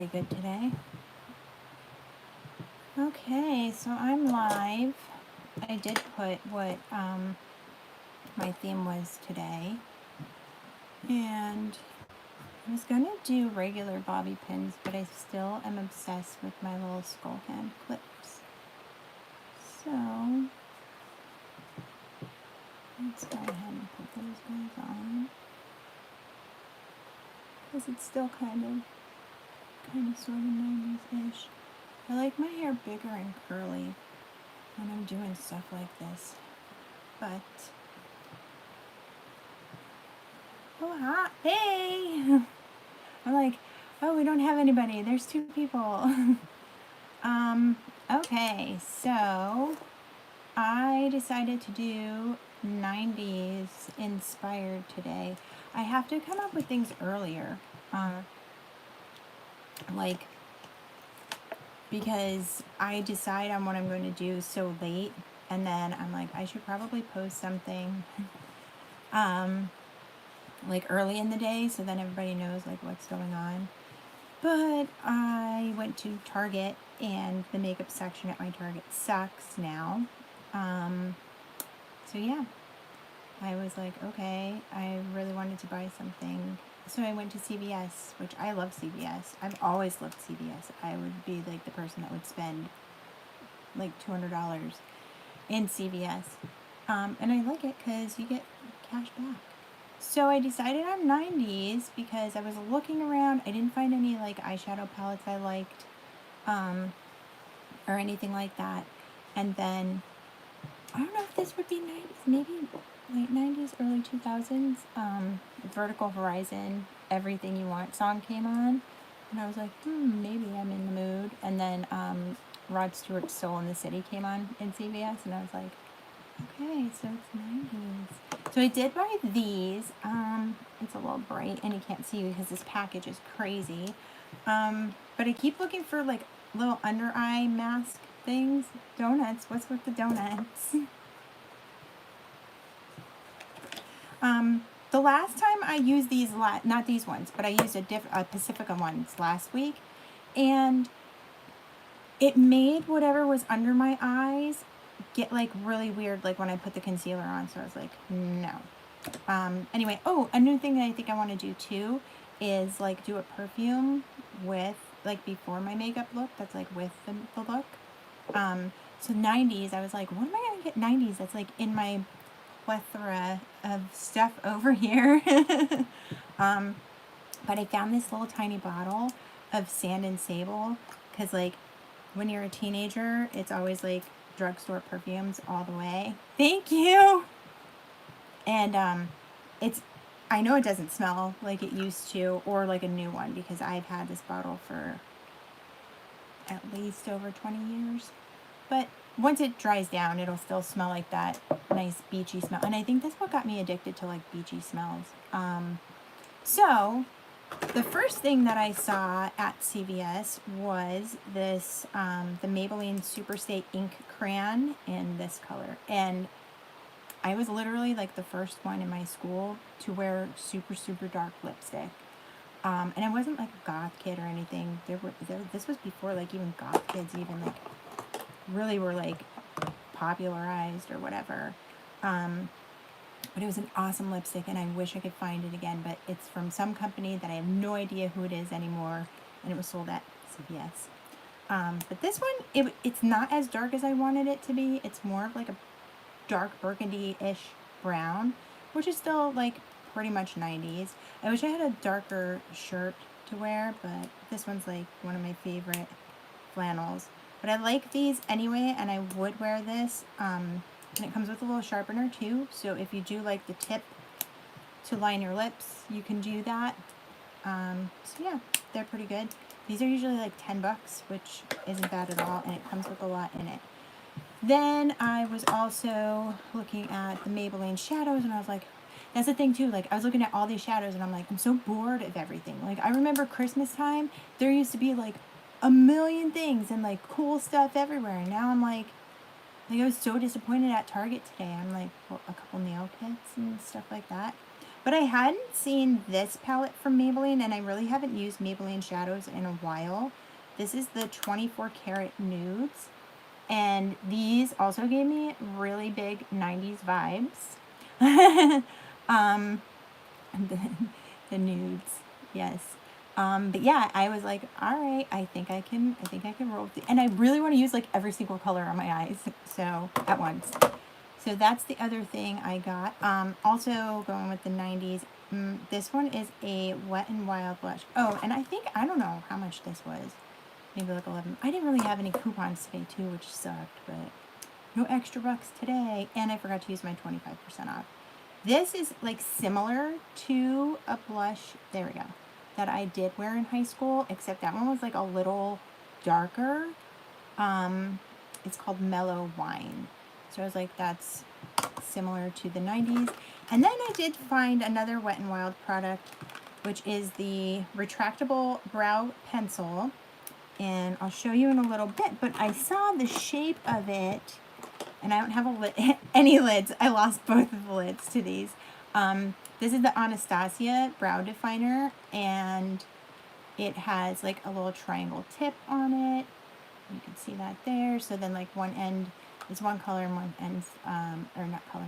good today. Okay, so I'm live. I did put what my theme was today, and I was gonna do regular bobby pins, but I still am obsessed with my little skull hand clips. So let's go ahead and put those guys on, because it's still kind of sort of 90s-ish. I like my hair bigger and curly when I'm doing stuff like this, but oh, hi. Hey! I'm like, oh, we don't have anybody. There's two people. Okay, so I decided to do 90s inspired today. I have to come up with things earlier. Like, because I decide on what I'm going to do so late, and then I'm like, I should probably post something like early in the day so then everybody knows like what's going on. But I went to Target and the makeup section at my Target sucks now. So yeah, I was like, okay, I really wanted to buy something. So I went to CVS, which I love CVS. I've always loved CVS. I would be like the person that would spend like $200 in CVS. And I like it because you get cash back. So I decided on 90s because I was looking around. I didn't find any like eyeshadow palettes I liked or anything like that. And then I don't know if this would be 90s, maybe late 90s, early 2000s. Vertical Horizon, Everything You Want song came on. And I was like, maybe I'm in the mood. And then Rod Stewart's Soul in the City came on in CVS. And I was like, okay, so it's 90s. So I did buy these. It's a little bright and you can't see because this package is crazy. But I keep looking for like little under eye mask things. Donuts. What's with the donuts? The last time I used these, not these ones, but I used a Pacifica ones last week, and it made whatever was under my eyes get like really weird, like when I put the concealer on. So I was like, no. Anyway, oh, a new thing that I think I want to do too is like do a perfume with like before my makeup look. That's like with the look. So 90s, I was like, what am I gonna get 90s? That's like in my plethora of stuff over here. But I found this little tiny bottle of Sand and Sable because like when you're a teenager, it's always like drugstore perfumes all the way. Thank you. And it's, I know it doesn't smell like it used to, or like a new one, because I've had this bottle for at least over 20 years. But once it dries down, it'll still smell like that nice beachy smell. And I think that's what got me addicted to like beachy smells. So the first thing that I saw at CVS was this, the Maybelline Superstay Ink Crayon in this color. And I was literally like the first one in my school to wear super, super dark lipstick. And I wasn't like a goth kid or anything. This was before like even goth kids even like really were like popularized or whatever. But it was an awesome lipstick and I wish I could find it again, but it's from some company that I have no idea who it is anymore, and it was sold at CVS. But this one, it's not as dark as I wanted it to be. It's more of like a dark burgundy-ish brown, which is still like pretty much 90s. I wish I had a darker shirt to wear, but this one's like one of my favorite flannels. But I like these anyway, and I would wear this. And it comes with a little sharpener too, so if you do like the tip to line your lips, you can do that. So yeah, they're pretty good. These are usually like 10 bucks, which isn't bad at all, and it comes with a lot in it. Then I was also looking at the Maybelline shadows, and I was like, that's the thing too, like I was looking at all these shadows and I'm like, I'm so bored of everything. Like I remember Christmas time, there used to be like a million things and like cool stuff everywhere, and now I'm like I was so disappointed at Target today. I'm like, well, a couple nail kits and stuff like that. But I hadn't seen this palette from Maybelline, and I really haven't used Maybelline shadows in a while. This is the 24 Karat Nudes. And these also gave me really big 90s vibes. um, the, the nudes, yes. But yeah, I was like, all right, I think I can roll with it. And I really want to use like every single color on my eyes, so at once. So that's the other thing I got. Also going with the 90s. This one is a Wet n Wild blush. Oh, and I don't know how much this was. Maybe like 11. I didn't really have any coupons today too, which sucked, but no extra bucks today. And I forgot to use my 25% off. This is like similar to a blush, there we go, that I did wear in high school, except that one was like a little darker. It's called Mellow Wine. So I was like, that's similar to the 90s. And then I did find another Wet n Wild product, which is the retractable brow pencil. And I'll show you in a little bit, but I saw the shape of it, and I don't have any lids. I lost both of the lids to these. This is the Anastasia Brow Definer, and it has like a little triangle tip on it. You can see that there. So then like one end is one color and one end's, or not color,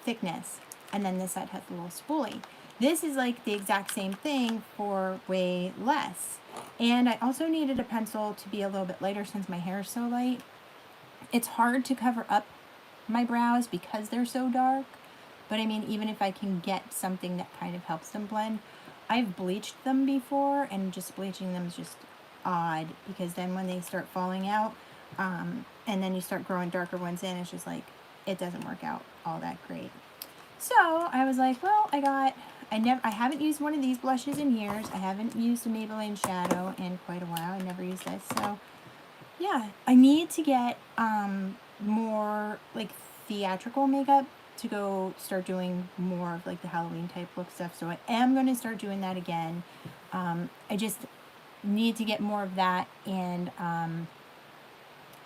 thickness. And then this side has a little spoolie. This is like the exact same thing for way less. And I also needed a pencil to be a little bit lighter since my hair is so light. It's hard to cover up my brows because they're so dark. But I mean, even if I can get something that kind of helps them blend. I've bleached them before, and just bleaching them is just odd, because then when they start falling out, and then you start growing darker ones in, it's just like, it doesn't work out all that great. So I was like, well, I haven't used one of these blushes in years. I haven't used a Maybelline shadow in quite a while. I never used this. So yeah, I need to get more like theatrical makeup to go start doing more of like the Halloween type look stuff. So I am going to start doing that again. I just need to get more of that, and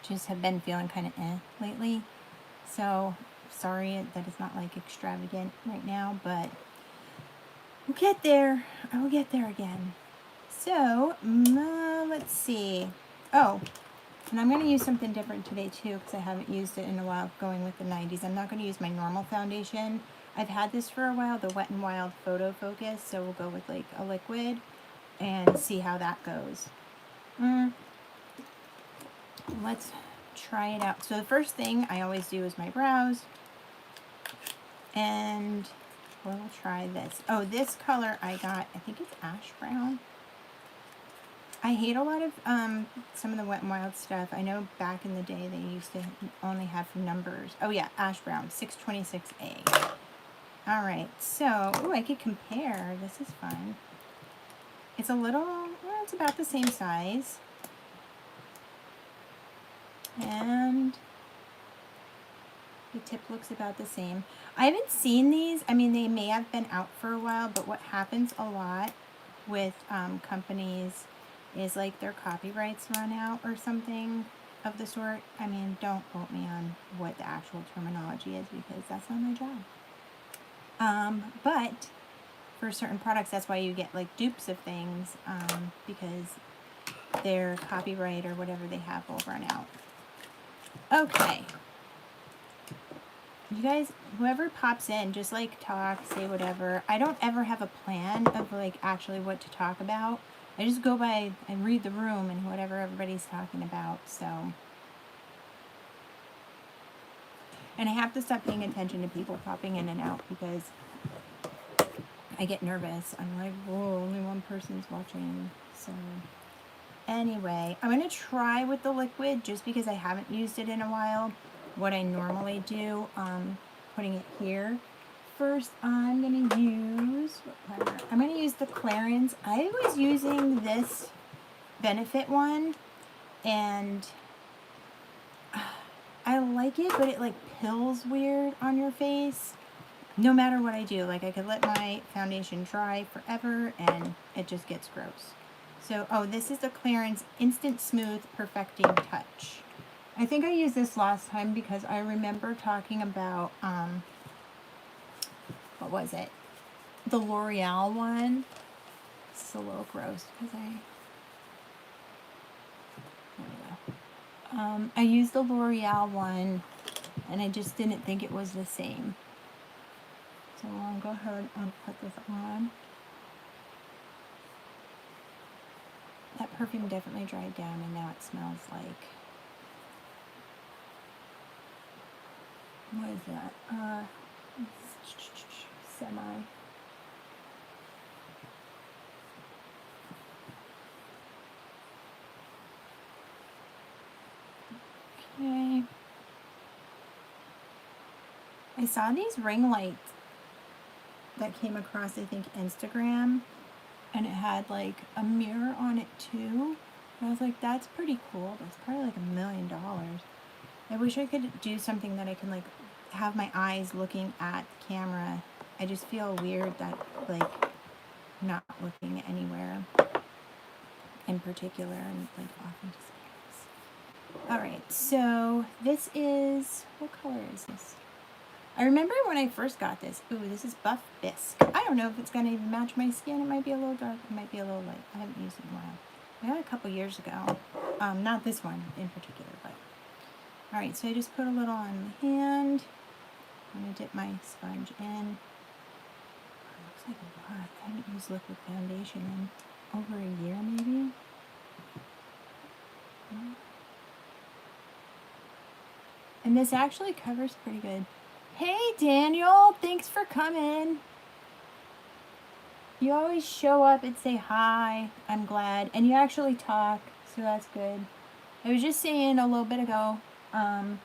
just have been feeling kind of lately. So sorry that it's not like extravagant right now, but we'll get there. I will get there again. So let's see. Oh, and I'm going to use something different today too, because I haven't used it in a while, going with the 90s. I'm not going to use my normal foundation. I've had this for a while, the Wet n Wild Photo Focus, so we'll go with like a liquid and see how that goes. Let's try it out. So the first thing I always do is my brows, and we'll try this. Oh, this color I got, I think it's ash brown. I hate a lot of some of the Wet n Wild stuff. I know back in the day they used to only have numbers. Oh yeah, ash brown, 626A. All right, so, ooh, I could compare. This is fun. It's a little, well, it's about the same size. And the tip looks about the same. I haven't seen these. I mean, they may have been out for a while, but what happens a lot with companies is like their copyrights run out or something of the sort. I mean, don't quote me on what the actual terminology is, because that's not my job. But for certain products, that's why you get like dupes of things, because their copyright or whatever they have will run out. Okay. You guys, whoever pops in, just like talk, say whatever. I don't ever have a plan of like actually what to talk about. I just go by and read the room and whatever everybody's talking about, so. And I have to stop paying attention to people popping in and out, because I get nervous. I'm like, whoa, only one person's watching. So anyway, I'm going to try with the liquid just because I haven't used it in a while. What I normally do, putting it here. First, I'm going to use, what primer? I'm going to use the Clarins. I was using this Benefit one, and I like it, but it like pills weird on your face. No matter what I do, like I could let my foundation dry forever and it just gets gross. So, oh, this is the Clarins Instant Smooth Perfecting Touch. I think I used this last time because I remember talking about, what was it? the L'Oreal one. It's a little gross because there we go. I used the L'Oreal one and I just didn't think it was the same. So I'll go ahead and put this on. That perfume definitely dried down and now it smells like, what is that? Semi. Okay. I saw these ring lights that came across, I think, Instagram, and it had like a mirror on it too. And I was like, that's pretty cool. That's probably like $1 million. I wish I could do something that I can like have my eyes looking at the camera. I just feel weird that like not looking anywhere in particular and like often disappears. Alright, so this is, what color is this? I remember when I first got this. Ooh, this is Buff Bisque. I don't know if it's going to even match my skin. It might be a little dark. It might be a little light. I haven't used it in a while. I got it a couple years ago. Not this one in particular, but. Alright, so I just put a little on the hand. I'm going to dip my sponge in. Oh, it looks like a lot. I haven't used liquid foundation in over a year, maybe. And this actually covers pretty good. Hey Daniel, thanks for coming. You always show up and say hi. I'm glad. And you actually talk, so that's good. I was just saying a little bit ago, I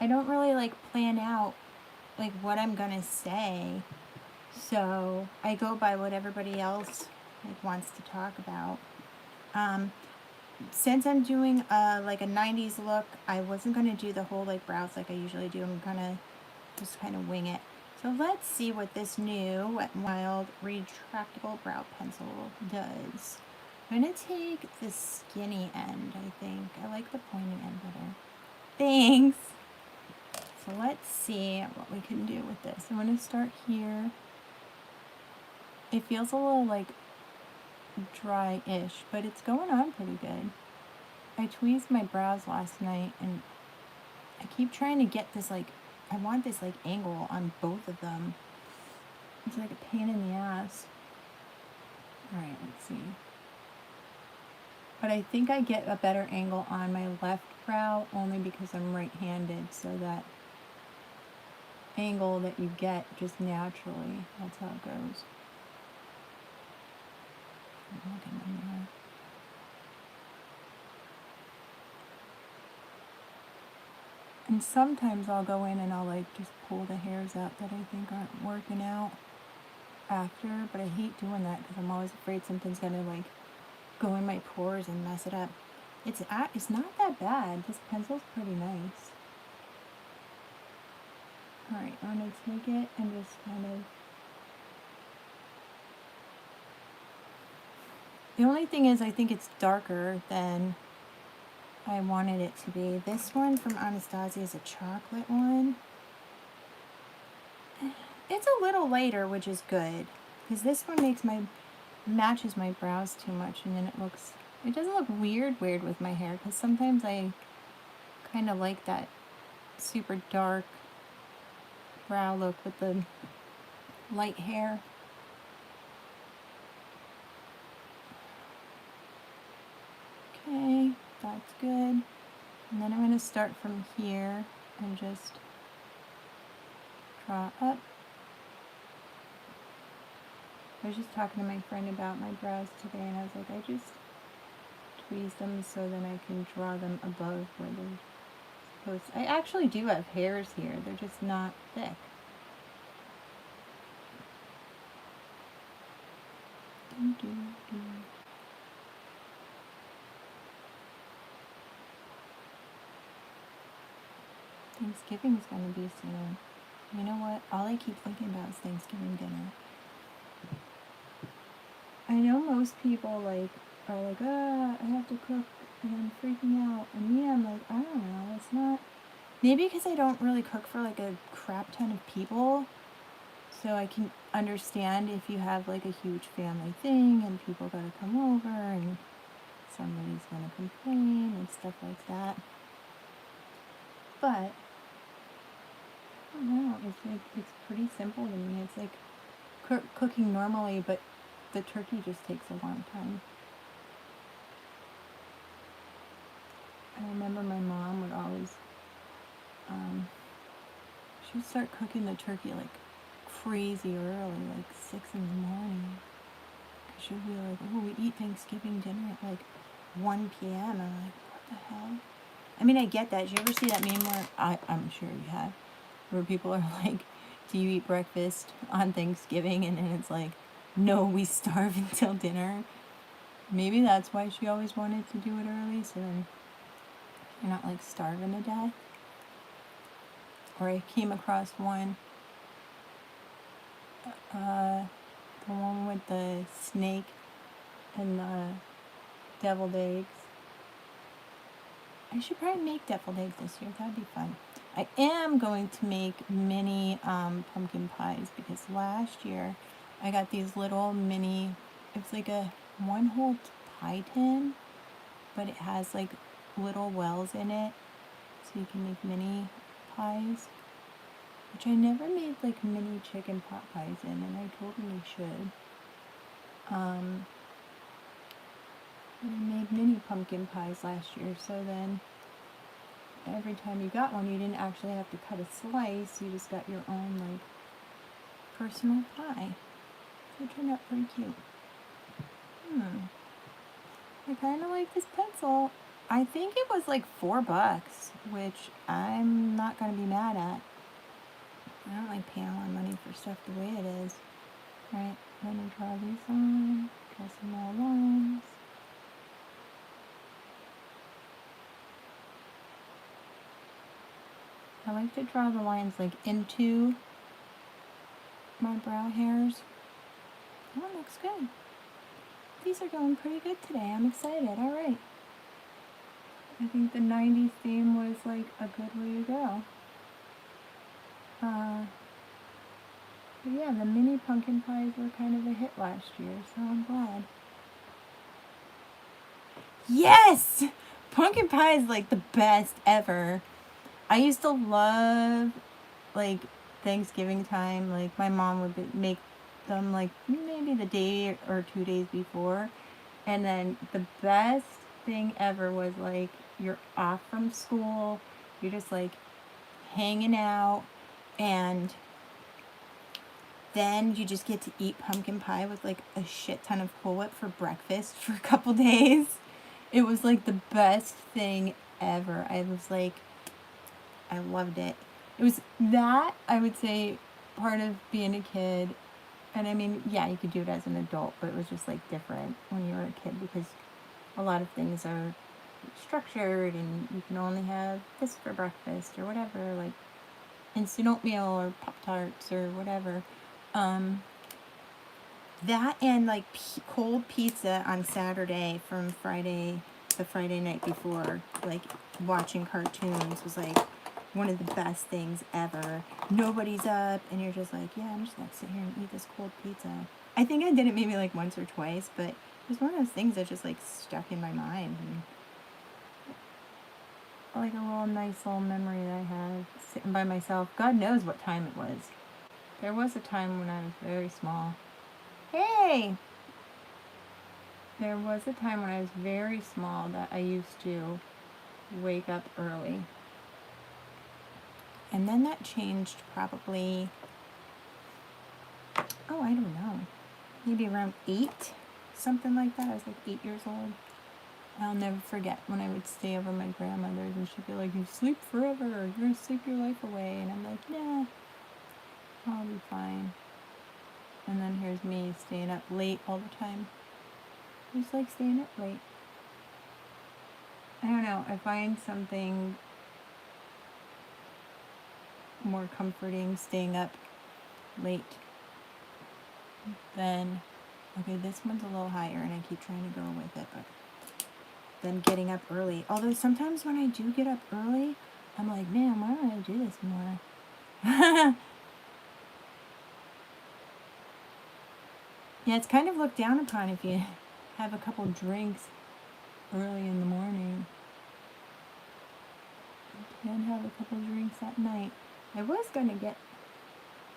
don't really like plan out like what I'm gonna say. So I go by what everybody else like wants to talk about. Since I'm doing like a 90s look, I wasn't going to do the whole like brows like I usually do. I'm going to just kind of wing it. So let's see what this new Wet n Wild retractable brow pencil does. I'm going to take the skinny end, I think. I like the pointy end better. Thanks! So let's see what we can do with this. I'm going to start here. It feels a little like dry-ish, but it's going on pretty good. I tweezed my brows last night and I keep trying to get this like, I want this like angle on both of them. It's like a pain in the ass. Alright, let's see. But I think I get a better angle on my left brow only because I'm right-handed, so that angle that you get just naturally, that's how it goes. Look at my mirror. And sometimes I'll go in and I'll like just pull the hairs out that I think aren't working out after, but I hate doing that because I'm always afraid something's gonna like go in my pores and mess it up. It's not that bad. This pencil's pretty nice. Alright, I'm gonna take it and just kind of. The only thing is I think it's darker than I wanted it to be. This one from Anastasia is a chocolate one. It's a little lighter, which is good, because this one matches my brows too much, and then it doesn't look weird with my hair, because sometimes I kind of like that super dark brow look with the light hair. Okay, that's good. And then I'm going to start from here and just draw up. I was just talking to my friend about my brows today, and I was like, I just tweeze them so then I can draw them above where they're supposed to. I actually do have hairs here, they're just not thick. Thanksgiving's gonna be soon. You know what? All I keep thinking about is Thanksgiving dinner. I know most people like are like, I have to cook and I'm freaking out. And me, I'm like, I don't know, it's not. Maybe because I don't really cook for like a crap ton of people. So I can understand if you have like a huge family thing and people gotta come over and somebody's gonna complain and stuff like that. But I don't know, it's pretty simple to me. It's like cooking normally, but the turkey just takes a long time. I remember my mom would always, she would start cooking the turkey like crazy early, like 6 in the morning. Cause she'd be like, oh, we eat Thanksgiving dinner at like 1 p.m. I'm like, what the hell? I mean, I get that. Did you ever see that meme where, I'm sure you have, where people are like, do you eat breakfast on Thanksgiving? And then it's like, no, we starve until dinner. Maybe that's why she always wanted to do it early, so then you're not like starving to death. Or I came across one, the one with the snake and the deviled eggs. I should probably make deviled eggs this year. That'd be fun. I am going to make mini pumpkin pies because last year I got these little mini, it's like a one whole pie tin, but it has like little wells in it, so you can make mini pies, which I never made like mini chicken pot pies in, and I totally should. But I made mini pumpkin pies last year, so then every time you got one, you didn't actually have to cut a slice, you just got your own like personal pie. So it turned out pretty cute. I kind of like this pencil. I think it was like $4, which I'm not going to be mad at. I don't like paying a lot of money for stuff the way it is. Right, let me draw these on, draw some more lines. I like to draw the lines like into my brow hairs. Oh, it looks good. These are going pretty good today. I'm excited. All right. I think the 90s theme was like a good way to go. But yeah, the mini pumpkin pies were kind of a hit last year, so I'm glad. Yes! Pumpkin pie is like the best ever. I used to love like Thanksgiving time. Like my mom would make them like maybe the day or 2 days before. And then the best thing ever was like you're off from school, you're just like hanging out, and then you just get to eat pumpkin pie with like a shit ton of Cool Whip for breakfast for a couple days. It was like the best thing ever. I was like, I loved it. It was that, I would say, part of being a kid. And I mean, yeah, you could do it as an adult, but it was just like different when you were a kid because a lot of things are structured and you can only have this for breakfast or whatever, like instant oatmeal or Pop-Tarts or whatever. That and like cold pizza on Saturday from the Friday night before, like watching cartoons was like one of the best things ever. Nobody's up and you're just like, yeah, I'm just gonna sit here and eat this cold pizza. I think I did it maybe like once or twice, but it was one of those things that just like stuck in my mind, and like a little nice little memory that I have sitting by myself. God knows what time it was. There was a time when I was very small. Hey! There was a time when I was very small that I used to wake up early. And then that changed probably, oh, I don't know, maybe around 8, something like that. I was like 8 years old. I'll never forget when I would stay over my grandmother's and she'd be like, you sleep forever, or you're going to sleep your life away. And I'm like, nah, I'll be fine. And then here's me staying up late all the time. I just like staying up late. I don't know, I find something more comforting staying up late than, okay, this one's a little higher and I keep trying to go with it, but then getting up early. Although sometimes when I do get up early, I'm like, man, why don't I do this more? Yeah, it's kind of looked down upon if you have a couple drinks early in the morning. You can have a couple drinks at night. I was going to get...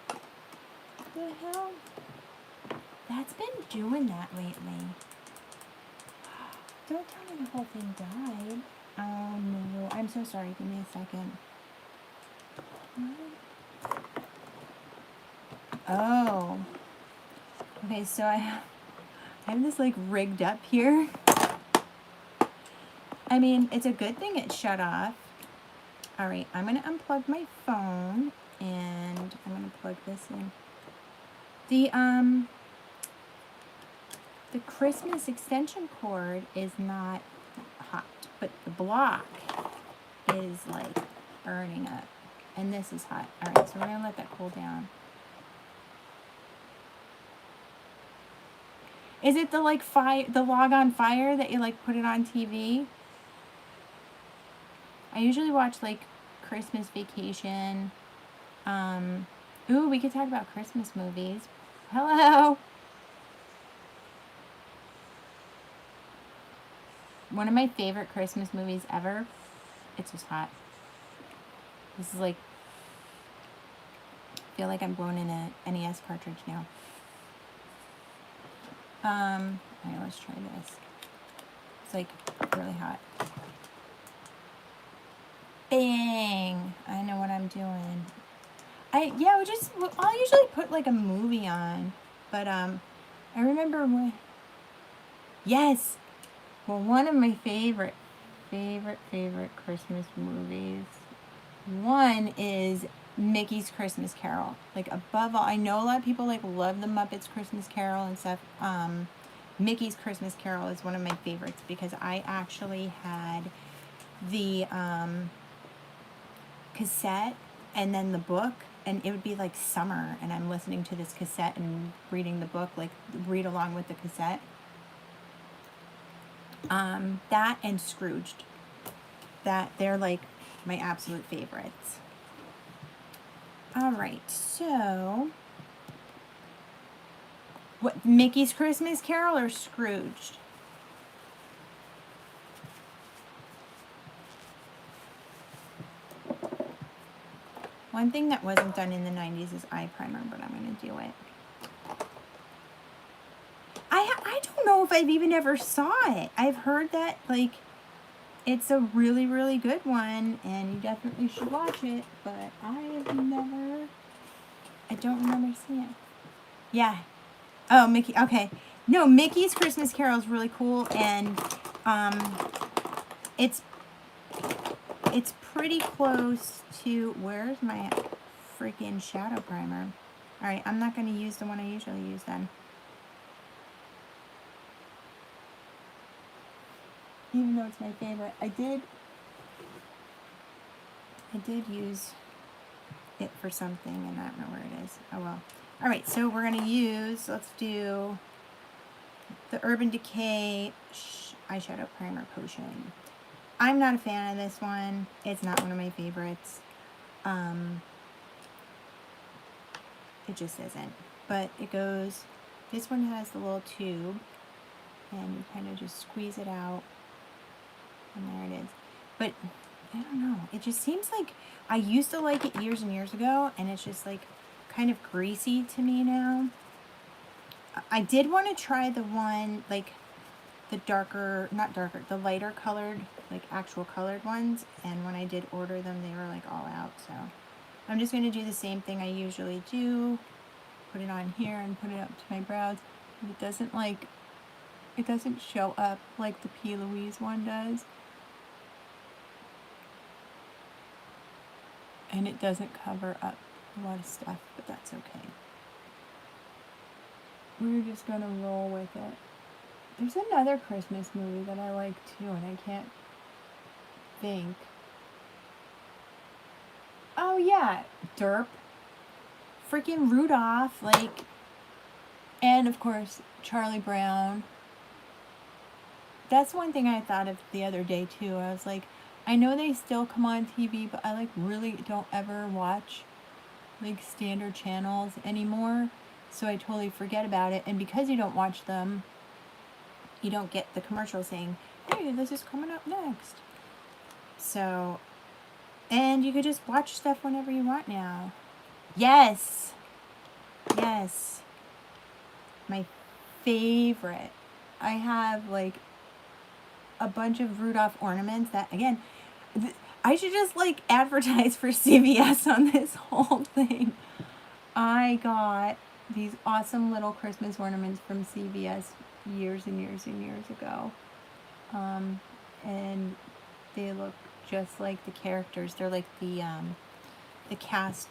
What the hell? That's been doing that lately. Don't tell me the whole thing died. Oh no, I'm so sorry. Give me a second. What? Oh. Okay, so I have this like rigged up here. I mean, it's a good thing it shut off. All right, I'm gonna unplug my phone and I'm gonna plug this in. The Christmas extension cord is not hot, but the block is like burning up, and this is hot. All right, so we're gonna let that cool down. Is it the like the log on fire that you like put it on TV? I usually watch like Christmas Vacation. Ooh, we could talk about Christmas movies. Hello. One of my favorite Christmas movies ever. It's just hot. This is like, I feel like I'm blowing in a NES cartridge now. Alright, let's try this. It's like really hot. Bang! I know what I'm doing. I'll usually put like a movie on, but I remember when, yes, well, one of my favorite Christmas movies, one is Mickey's Christmas Carol. Like above all, I know a lot of people like love the Muppets Christmas Carol and stuff. Mickey's Christmas Carol is one of my favorites because I actually had the cassette and then the book, and it would be like summer and I'm listening to this cassette and reading the book, like read along with the cassette. That and Scrooged. That they're like my absolute favorites. All right, so what, Mickey's Christmas Carol or Scrooged? One thing that wasn't done in the 90s is eye primer, but I'm going to do it. I don't know if I've even ever saw it. I've heard that, like, it's a really, really good one, and you definitely should watch it, but I don't remember seeing it. Yeah. Oh, Mickey, okay. No, Mickey's Christmas Carol is really cool, and it's pretty close to, where's my freaking shadow primer? All right, I'm not going to use the one I usually use then. Even though it's my favorite, I did use it for something, and I don't know where it is. Oh well. All right, so we're going to use, let's do the Urban Decay eyeshadow primer potion. I'm not a fan of this one. It's not one of my favorites. It just isn't. But it goes, this one has the little tube, and you kind of just squeeze it out, and there it is. But I don't know. It just seems like I used to like it years and years ago, and it's just like kind of greasy to me now. I did want to try the one, like the darker, not darker, the lighter colored, like actual colored ones, and when I did order them, they were like all out, so I'm just going to do the same thing I usually do, put it on here and put it up to my brows. And it doesn't show up like the P. Louise one does, and it doesn't cover up a lot of stuff, but that's okay. We're just going to roll with it. There's another Christmas movie that I like too, and I can't think. Oh yeah, Derp. Freaking Rudolph, like, and of course, Charlie Brown. That's one thing I thought of the other day too. I was like, I know they still come on TV, but I like really don't ever watch like standard channels anymore. So I totally forget about it. And because you don't watch them, you don't get the commercial saying, hey, this is coming up next. So, and you could just watch stuff whenever you want now. Yes. Yes. My favorite. I have like a bunch of Rudolph ornaments that, again, I should just like advertise for CVS on this whole thing. I got these awesome little Christmas ornaments from CVS years and years and years ago. And they look just like the characters. They're like the cast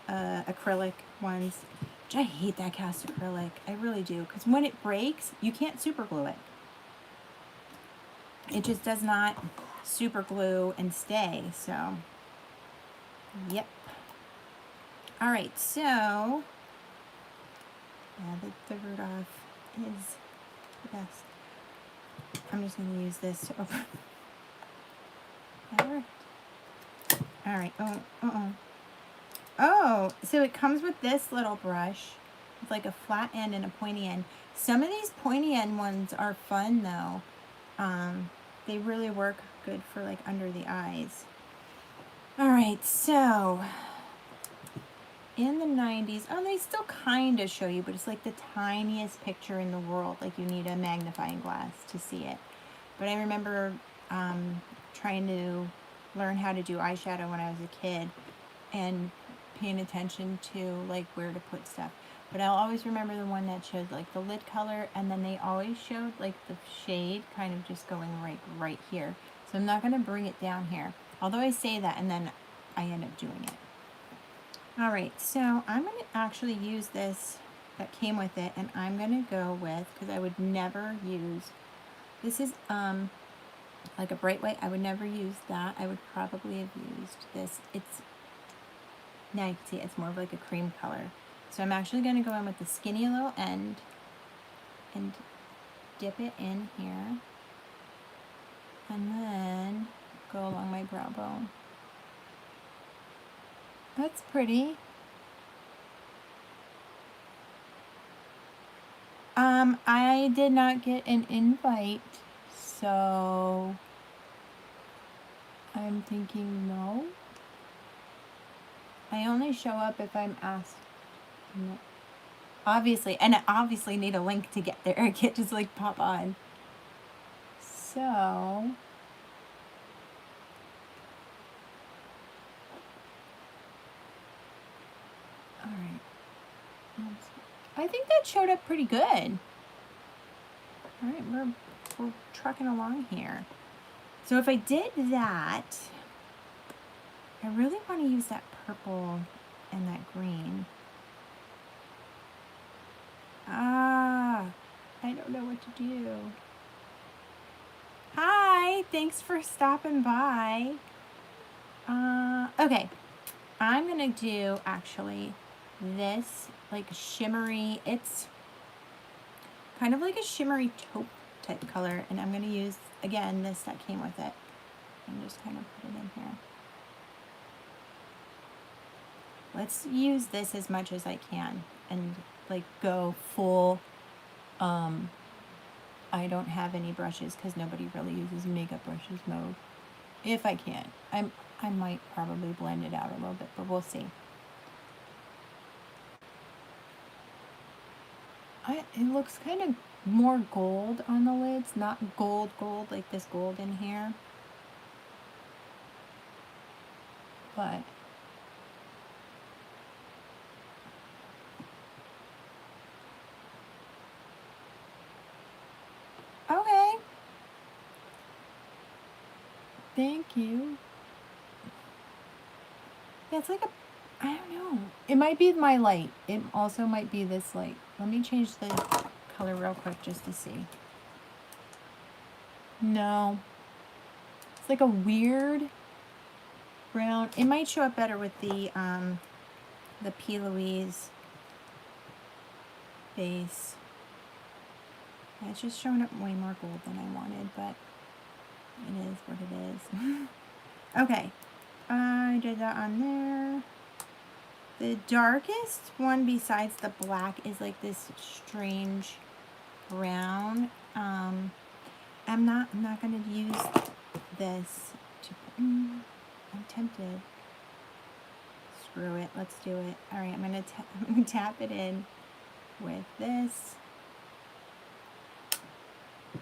acrylic ones. Which I hate that cast acrylic. I really do. Because when it breaks, you can't super glue it. It just does not super glue and stay. So, yep. All right, so yeah, the Rudolph is the best. I'm just going to use this to open. That worked. All right. Oh, so it comes with this little brush. It's like a flat end and a pointy end. Some of these pointy end ones are fun though. They really work good for like under the eyes. All right, so in the 90s, they still kind of show you, but it's like the tiniest picture in the world. Like you need a magnifying glass to see it. But I remember trying to learn how to do eyeshadow when I was a kid and paying attention to like where to put stuff. But I'll always remember the one that showed like the lid color, and then they always showed like the shade kind of just going right here. So I'm not going to bring it down here. Although I say that and then I end up doing it. All right, so I'm going to actually use this that came with it, and I'm going to go with, because I would never use, this is like a bright white. I would never use that. I would probably have used this. It's, now you can see it's more of like a cream color. So I'm actually going to go in with the skinny little end and dip it in here. And then go along my brow bone. That's pretty. I did not get an invite, so I'm thinking no. I only show up if I'm asked. No. Obviously, and I obviously need a link to get there. I can't just like pop on. So, all right. I think that showed up pretty good. All right, we're trucking along here. So if I did that, I really want to use that purple and that green. I don't know what to do. Hi, thanks for stopping by. Okay, I'm gonna do actually this like shimmery, it's kind of like a shimmery taupe type color, and I'm gonna use again this that came with it and just kind of put it in here. Let's use this as much as I can and like go full I don't have any brushes because nobody really uses makeup brushes mode. If I can. I might probably blend it out a little bit, but we'll see. It looks kind of more gold on the lids, not gold like this gold in here. But okay. Thank you. Yeah, it's like a, I don't know. It might be my light. It also might be this light. Let me change the color real quick just to see. No. It's like a weird brown. It might show up better with the P. Louise base. Yeah, it's just showing up way more gold than I wanted, but it is what it is. Okay. I did that on there. The darkest one besides the black is like this strange brown. I'm not gonna use this to, I'm tempted. Screw it, let's do it. All right, I'm gonna tap it in with this.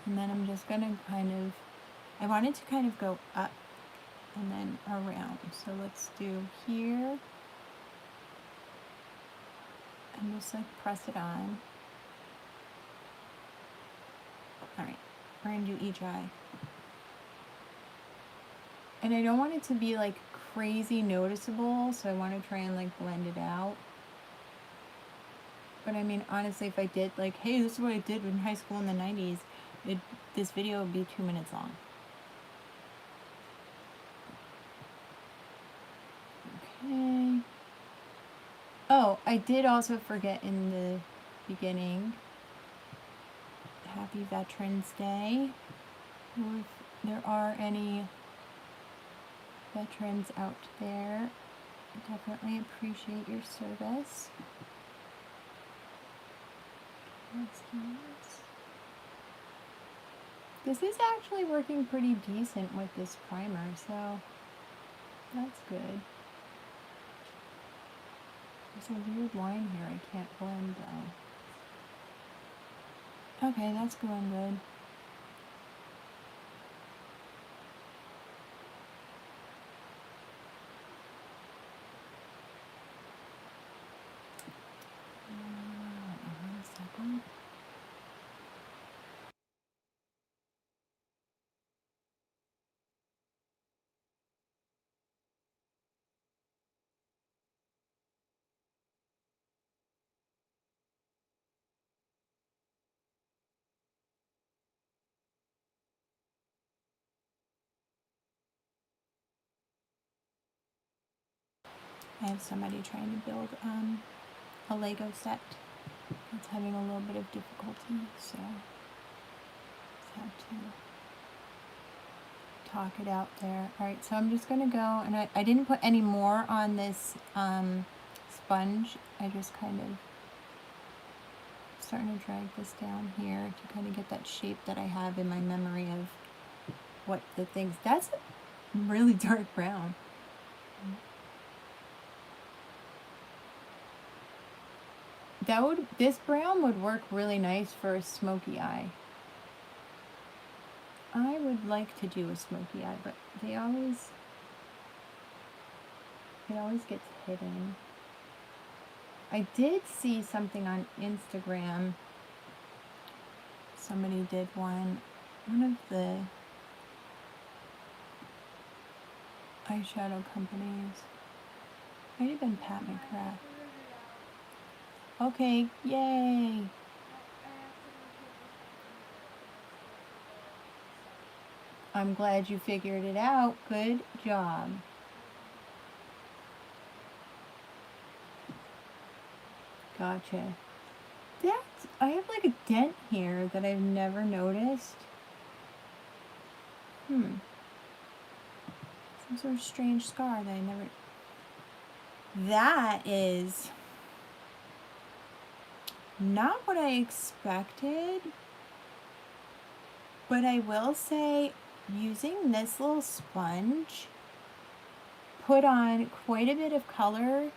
And then I'm just gonna I want it to kind of go up and then around. So let's do here. And just like press it on. All right, we're gonna do each eye. And I don't want it to be like crazy noticeable, so I want to try and like blend it out. But I mean, honestly, if I did like, hey, this is what I did in high school in the 90s, this video would be 2 minutes long. Okay. Oh, I did also forget in the beginning, Happy Veterans Day. If there are any veterans out there, I definitely appreciate your service. This is actually working pretty decent with this primer, so that's good. There's a weird line here I can't blend though. Okay, that's going good. One second. I have somebody trying to build a Lego set. It's having a little bit of difficulty, so just have to talk it out there. Alright, so I'm just going to go, and I didn't put any more on this sponge. I just kind of starting to drag this down here to kind of get that shape that I have in my memory of what the things. That's a really dark brown. This brown would work really nice for a smoky eye. I would like to do a smoky eye, but it always gets hidden. I did see something on Instagram. Somebody did one of the eyeshadow companies. Might have been Pat McGrath. Okay, yay! I'm glad you figured it out. Good job. Gotcha. I have like a dent here that I've never noticed. Some sort of strange scar that I never... That is not what I expected, but I will say using this little sponge put on quite a bit of color,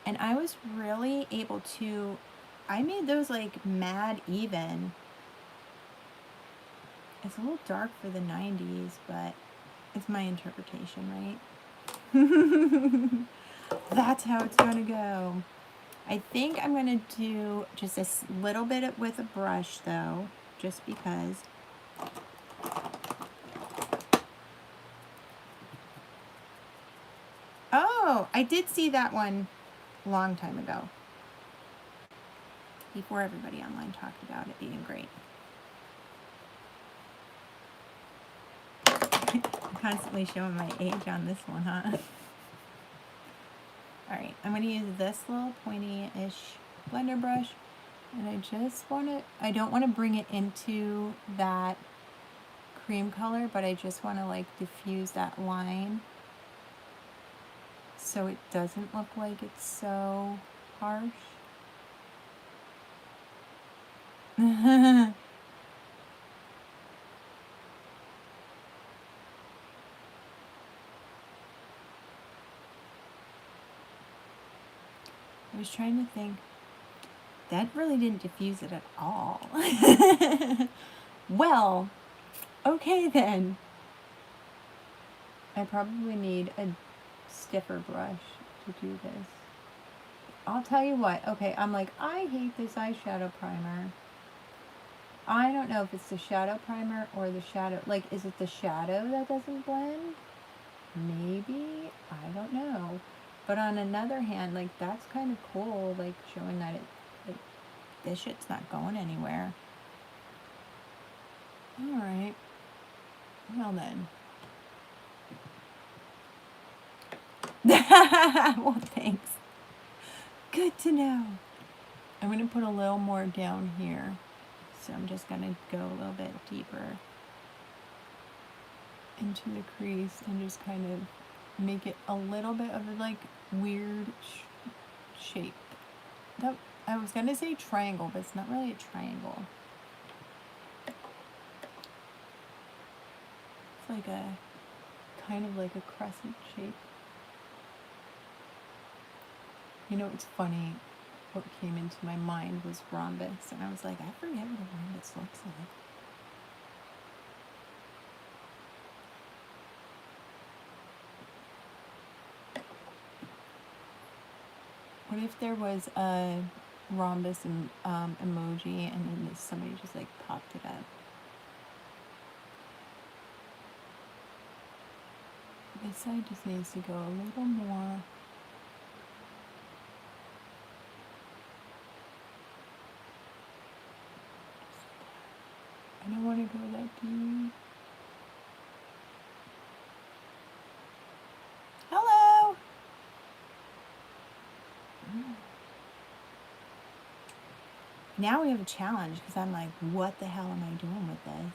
and I was really able to, I made those like mad even. It's a little dark for the 90s, but it's my interpretation, right? That's how it's gonna go. I think I'm gonna do just a little bit with a brush though, just because. Oh, I did see that one a long time ago. Before everybody online talked about it being great. I'm constantly showing my age on this one, huh? Alright, I'm going to use this little pointy-ish blender brush, and I just want to, I don't want to bring it into that cream color, but I just want to like diffuse that line so it doesn't look like it's so harsh. I was trying to think. That really didn't diffuse it at all. Well, okay then. I probably need a stiffer brush to do this. I'll tell you what. Okay, I'm like, I hate this eyeshadow primer. I don't know if it's the shadow primer or the shadow. Like, is it the shadow that doesn't blend? Maybe. I don't know. But on another hand, like, that's kind of cool. Like, showing that like, this shit's not going anywhere. Alright. Well then. Well, thanks. Good to know. I'm going to put a little more down here. So I'm just going to go a little bit deeper into the crease and just kind of make it a little bit of a like weird shape. That, I was going to say triangle, but it's not really a triangle. It's like a kind of like a crescent shape. You know, it's funny. What came into my mind was rhombus, and I was like, I forget what a rhombus looks like. What if there was a rhombus emoji, and then somebody just like popped it up? This side just needs to go a little more. I don't want to go that deep. Hello! Now we have a challenge because I'm like, what the hell am I doing with this?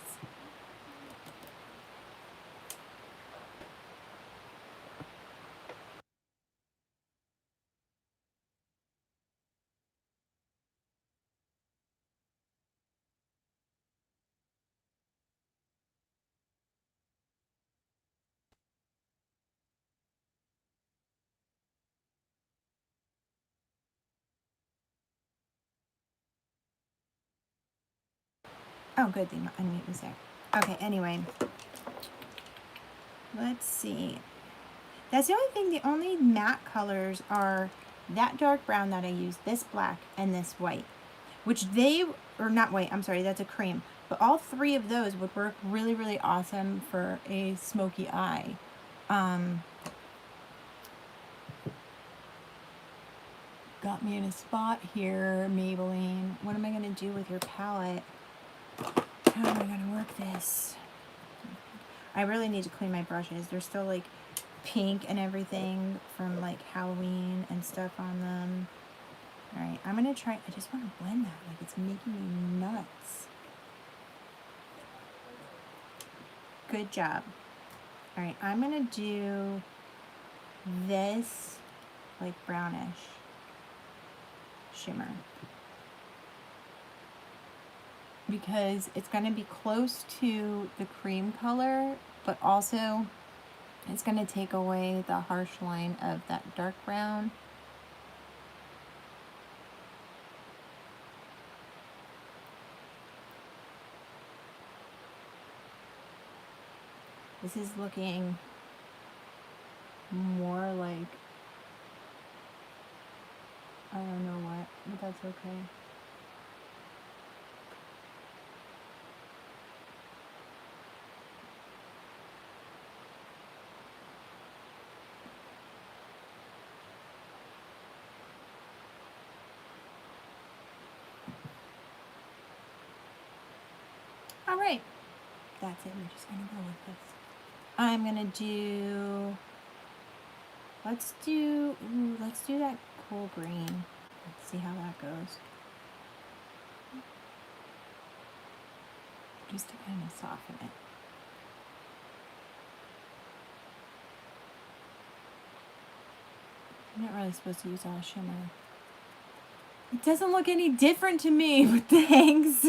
Oh, good, the unmute was there. Okay, anyway. Let's see. That's the only thing, the only matte colors are that dark brown that I used, this black, and this white. Which they, or not white, I'm sorry, that's a cream. But all three of those would work really, really awesome for a smoky eye. Got me in a spot here, Maybelline. What am I going to do with your palette? How am I going to work this? I really need to clean my brushes. They're still like pink and everything from like Halloween and stuff on them. Alright, I'm going to try. I just want to blend that. Like, it's making me nuts. Good job. Alright, I'm going to do this like brownish shimmer. Because it's going to be close to the cream color, but also it's going to take away the harsh line of that dark brown. This is looking more like, I don't know what, but that's okay. All right, that's it. We're just gonna go with this. I'm gonna do, let's do that cool green. Let's see how that goes. Just to kind of soften it. I'm not really supposed to use all shimmer. It doesn't look any different to me, but thanks.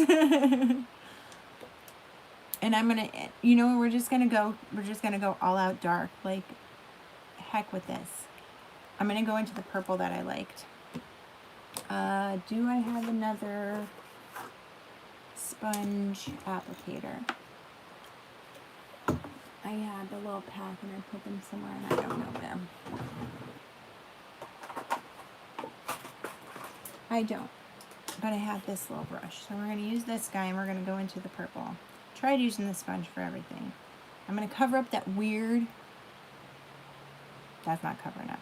And I'm gonna, you know, we're just gonna go all out dark. Like, heck with this. I'm gonna go into the purple that I liked. Do I have another sponge applicator? I had the little pack and I put them somewhere and I don't know them. I don't, but I have this little brush. So we're going to use this guy and we're going to go into the purple. Tried using the sponge for everything. I'm going to cover up that weird, that's not covering up.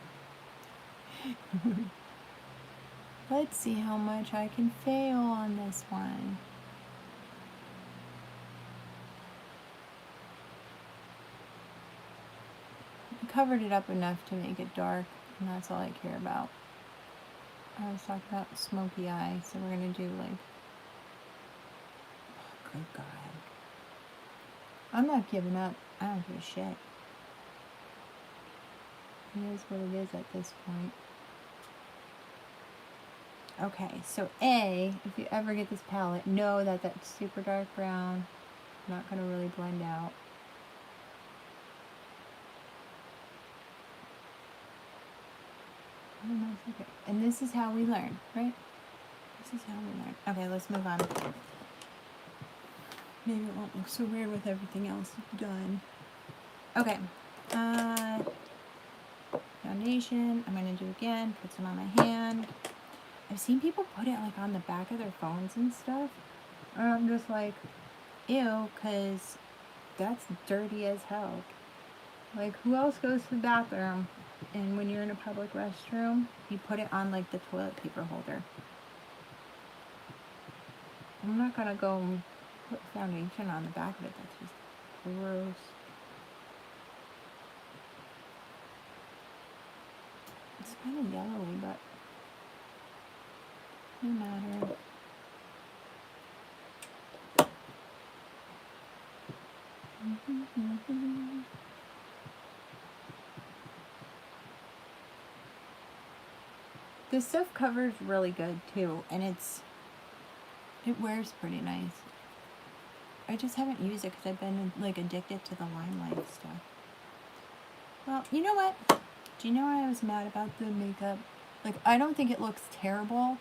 Let's see how much I can fail on this one. I covered it up enough to make it dark, and that's all I care about. I was talking about smoky eye, so we're going to do like, oh, good God. I'm not giving up. I don't give a shit. It is what it is at this point. Okay, so A, if you ever get this palette, know that that super dark brown not going to really blend out. Oh, no, it's okay. And this is how we learn, right? This is how we learn. Okay, let's move on. Maybe it won't look so weird with everything else done. Okay. Foundation. I'm going to do again. Put some on my hand. I've seen people put it like on the back of their phones and stuff. And I'm just like, ew, because that's dirty as hell. Like, who else goes to the bathroom and when you're in a public restroom, you put it on like the toilet paper holder? I'm not going to go and put foundation on the back of it. That's just gross. It's kind of yellowy, but no matter. This stuff covers really good too, and it wears pretty nice. I just haven't used it because I've been like addicted to the Limelight stuff. Well, you know what? Do you know why I was mad about the makeup? Like, I don't think it looks terrible.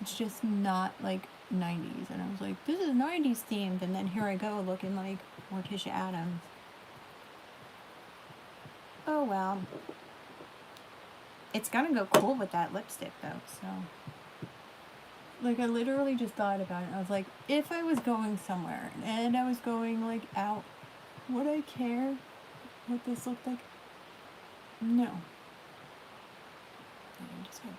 It's just not like 90s. And I was like, this is 90s themed. And then here I go looking like Morticia Addams. Oh well. It's gonna go cool with that lipstick though, so. Like, I literally just thought about it. I was like, if I was going somewhere and I was going like out, would I care what this looked like? No. I'm just gonna...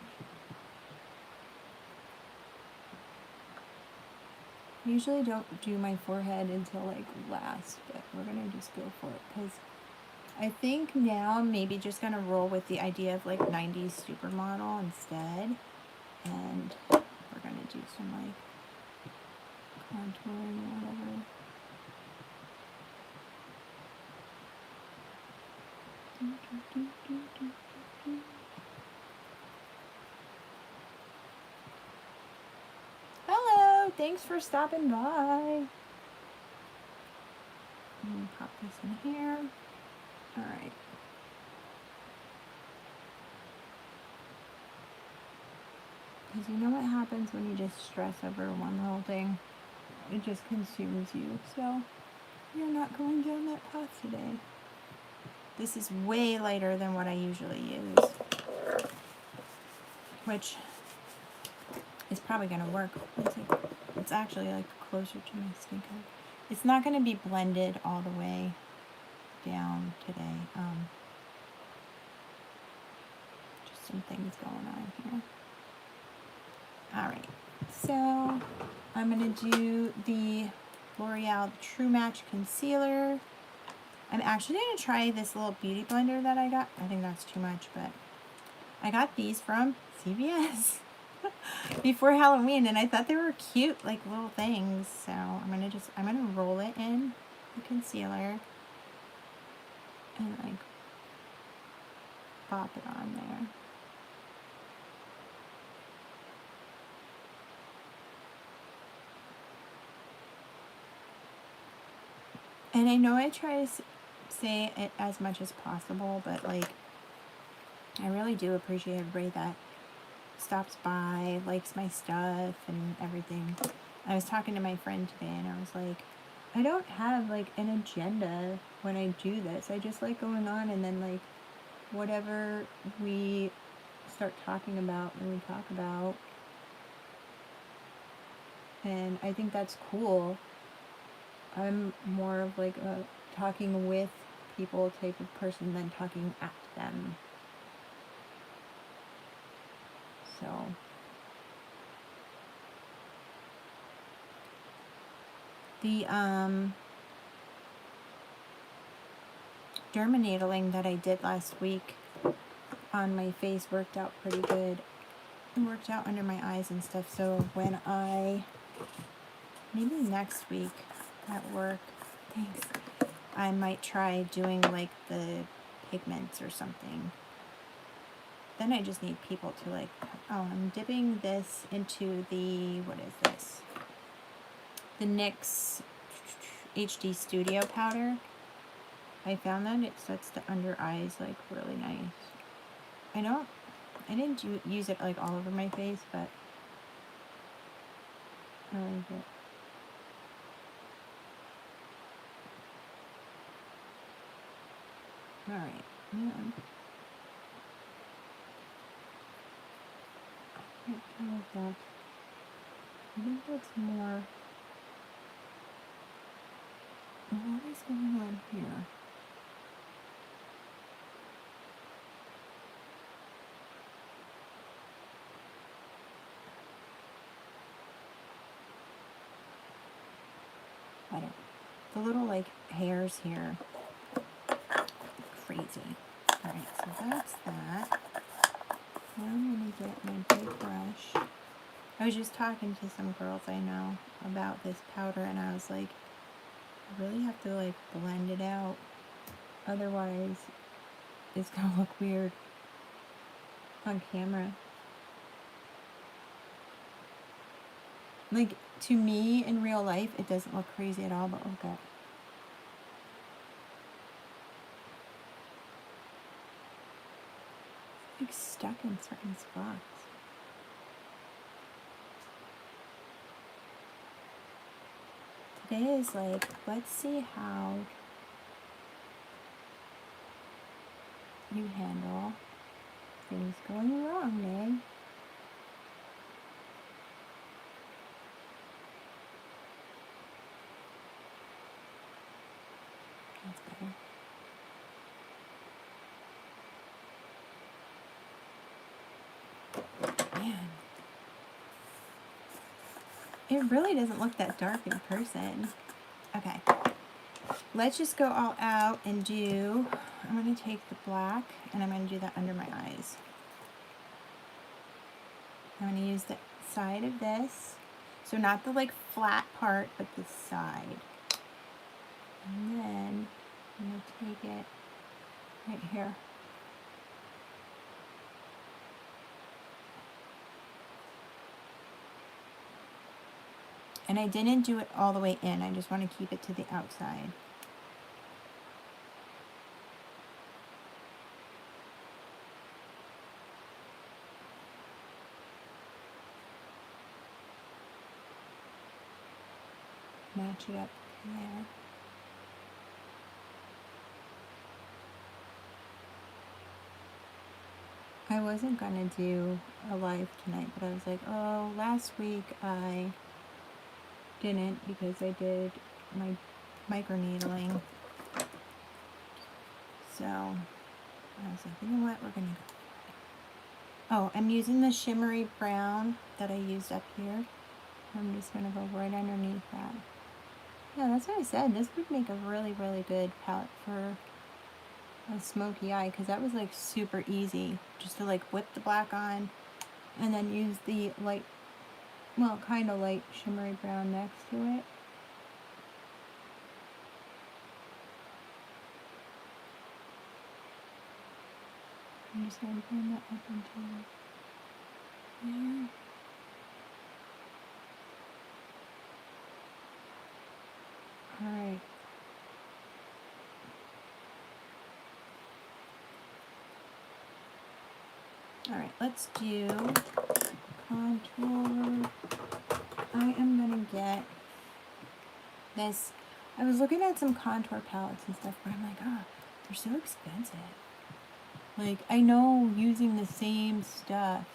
I usually don't do my forehead until like last, but we're gonna just go for it because I think now I'm maybe just gonna roll with the idea of like 90s supermodel instead, and we're gonna do some like contouring or whatever. Hello, thanks for stopping by. I'm gonna pop this in here. All right. Because you know what happens when you just stress over one little thing? It just consumes you. So you're not going down that path today. This is way lighter than what I usually use, which is probably going to work. It's actually like closer to my skin color. It's not going to be blended all the way down today. Just some things going on here. Alright, so I'm going to do the L'Oreal True Match Concealer. I'm actually going to try this little beauty blender that I got. I think that's too much, but I got these from CVS before Halloween, and I thought they were cute, like little things. So I'm gonna roll it in the concealer and like pop it on there. And I know I try to say it as much as possible, but like, I really do appreciate everybody that stops by, likes my stuff and everything. I was talking to my friend today and I was like, I don't have like an agenda when I do this. I just like going on, and then like whatever we start talking about and we talk about. And I think that's cool. I'm more of like a talking with people type of person than talking at them. So the dermaneedling that I did last week on my face worked out pretty good. It worked out under my eyes and stuff. So when maybe next week at work, thanks, I might try doing like the pigments or something. Then I just need people to like, oh, I'm dipping this into the, what is this? The NYX HD Studio powder. I found that it sets the under eyes like really nice. I didn't use it like all over my face, but I like it. Alright, yeah. That. I think that's more. What is going on here? I don't. The little like hairs here. Crazy. Alright, so that's that. Now I'm gonna get my big brush. I was just talking to some girls I know about this powder, and I was like, I really have to like blend it out. Otherwise, it's gonna look weird on camera. Like, to me, in real life, it doesn't look crazy at all, but look at. Like, stuck in certain spots. Today is like, let's see how you handle things going wrong, Meg. That's better. Man. It really doesn't look that dark in person. Okay. Let's just go all out and do, I'm going to take the black and I'm going to do that under my eyes. I'm going to use the side of this. So not the like flat part, but the side. And then I'm going to take it right here. And I didn't do it all the way in. I just want to keep it to the outside. Match it up there. I wasn't gonna do a live tonight, but I was like, oh, last week I didn't because I did my microneedling. So I was like, you know what, we're gonna go. Oh, I'm using the shimmery brown that I used up here. I'm just gonna go right underneath that. Yeah, that's what I said. This would make a really, really good palette for a smoky eye, because that was like super easy. Just to like whip the black on and then use the light, well, kind of light shimmery brown next to it. I'm just going to bring that up into there. Alright. Alright, let's do contour. I am gonna get this. I was looking at some contour palettes and stuff, but I'm like, oh, they're so expensive. Like, I know using the same stuff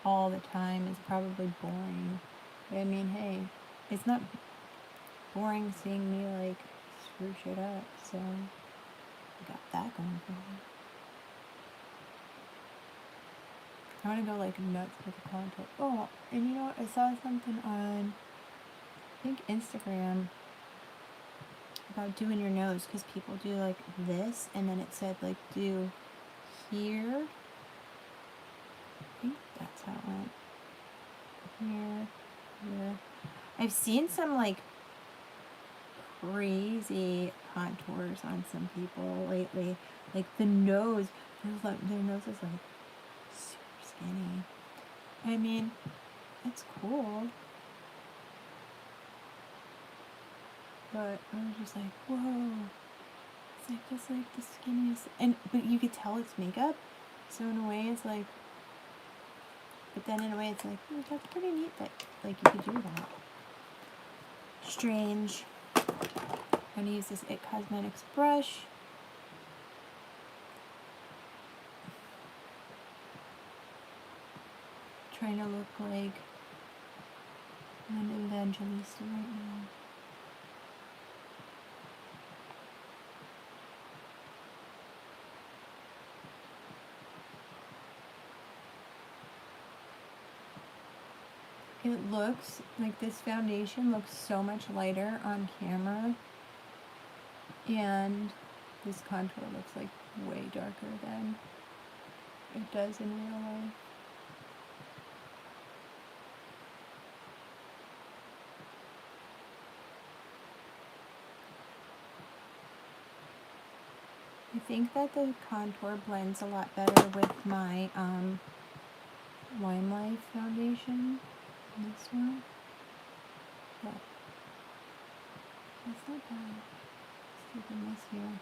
all the time is probably boring. But I mean, hey, it's not boring seeing me, like, screw shit up, so I got that going for me. I want to go, like, nuts with the contour. Oh, and you know what? I saw something on, I think, Instagram about doing your nose, because people do, like, this, and then it said, like, do here. I think that's how it went. Here, here. I've seen some, like, crazy contours on some people lately. Like, the nose, their nose is, like, super skinny. I mean, it's cool. But I was just like, whoa. It's like just like the skinniest, but you could tell it's makeup. So in a way it's like, but then in a way it's like, that's pretty neat that like you could do that. Strange. I'm gonna use this IT Cosmetics brush. Trying to look like an Evangelista right now. It looks like this foundation looks so much lighter on camera, and this contour looks like way darker than it does in real life. I think that the contour blends a lot better with my Wine Life foundation. This one. But that's not bad. Let's keep this here.